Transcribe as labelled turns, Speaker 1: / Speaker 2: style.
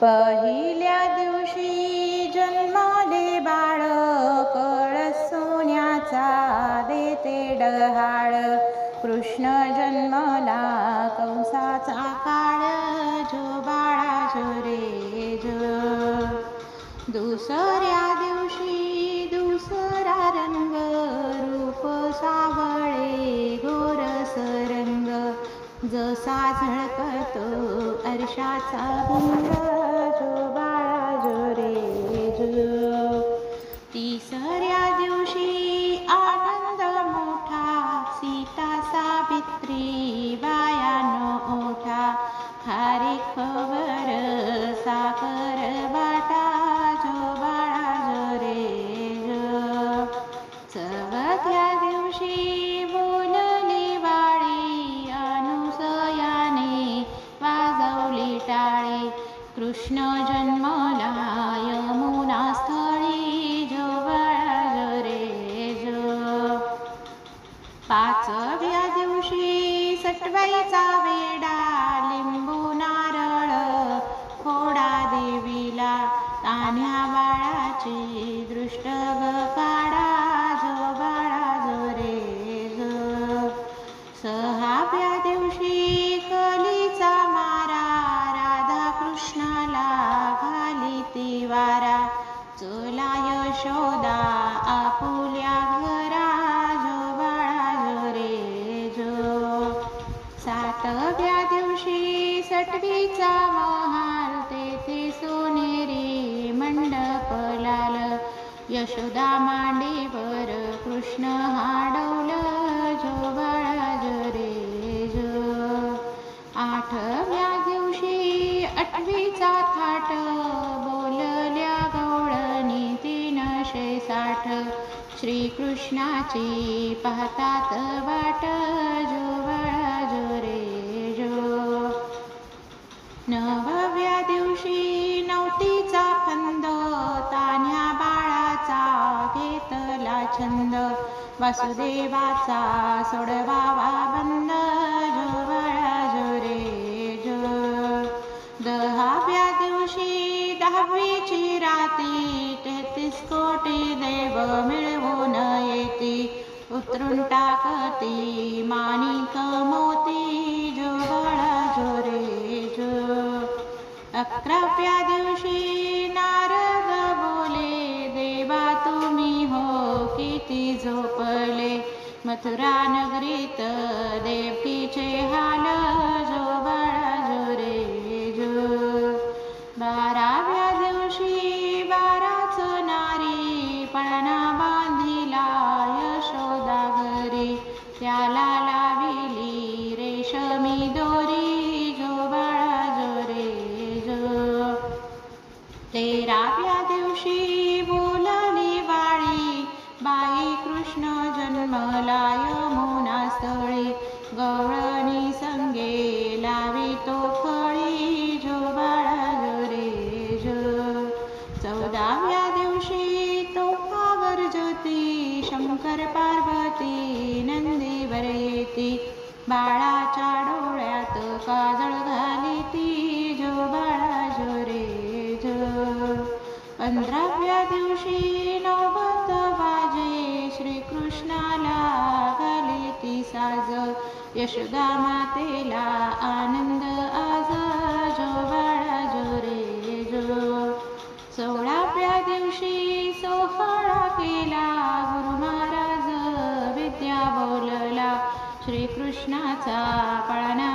Speaker 1: पहिल्या दिवशी जन्मले बाळ, कळस सोन्याचा देते डहाळ. कृष्ण जन्मला कंसाचा काळ, जो बाळा जो रे जो. दुसऱ्या दिवशी दुसरा रंग, रूप सावळे गोरस रंग. जसा झळकतो अर्शाचा भंग, जो बाळा जो रे जो. तिसऱ्या दिवशी आनंद मोठा, सीता सावित्री बायानो ओठा. खारीकवर साखर वाटा, जो बाळा जो रे जो. चौथ्या दिवशी बोलली वाळी, अनुसयाने वाजवली टाळी. कृष्ण जन्मला यमुना स्थळी, जो बाळा जो रे जो. पाचव्या दिवशी सटवाईचा वेडा, लिंबू नारळ फोडा देवीला. तान्ह्या बाळाची दृष्ट काढा, जो बाळा जो रे जो. सहाव्या दिवशी कलीचा मारा, राधा कृष्णाला घाली ती वारा. चला यशोदा आपुल्या घरा, जो बाळा जो रे जो. सातव्या दिवशी सटवीचा महाल, तेथे सोनेरी मंडप लाल. यशोदा मांडीवर कृष्ण हाडवलं, जो बाळा जो रे जो. आठव्या दिवशी आठवीचा थाट, बोलल्या गवळणी 360. श्रीकृष्णाची पाहतात वाट, जो बाळा जो रे जो. नवव्या दिवशी नवतीचा फंद, तान्ह्या बाळाचा घेतला छंद. वासुदेवाचा सोडवावा बंद, जो बाळा जो रे जो. दहाव्या दिवशी दहावीची राती, 33 कोटी देव मिळवून येती. उतरून टाकती माणिक मोती, जो बाळा जो रे जो. 11व्या दिवशी नारद बोले, देवा तुम्ही हो किती झोपले. मथुरा नगरीत देवकीचे हाल, जो बाळा जो रे जो. 12व्या दिवशी 12च नारी, पळणा बांधिला यशोदा घरी. त्याला लाविली रेशमी दोरी, जो बाळा जो रे जो. 13व्या दिवशी बोलली वाळी, बाई कृष्ण जन्मला यमुना स्थळी. गवळणी संगे लावितो फळी, जो बाळा जो रे जो. 14व्या दिवशी तोफावर ज्योती, शंकर पार्वती नंदीवर येती. बाळाच्या डोळ्यात काजळ घालीती, जो बाळा जो रे जो. 15व्या दिवशी नौबत वाजे, श्रीकृष्णाला घालीती साज. यशोदा मातेला आनंद आज, जो बाळा जो रे जो. 16व्या दिवशी सोहळा केला, गुरु महाराज विद्या बोलला. श्रीकृष्णाचा पळणा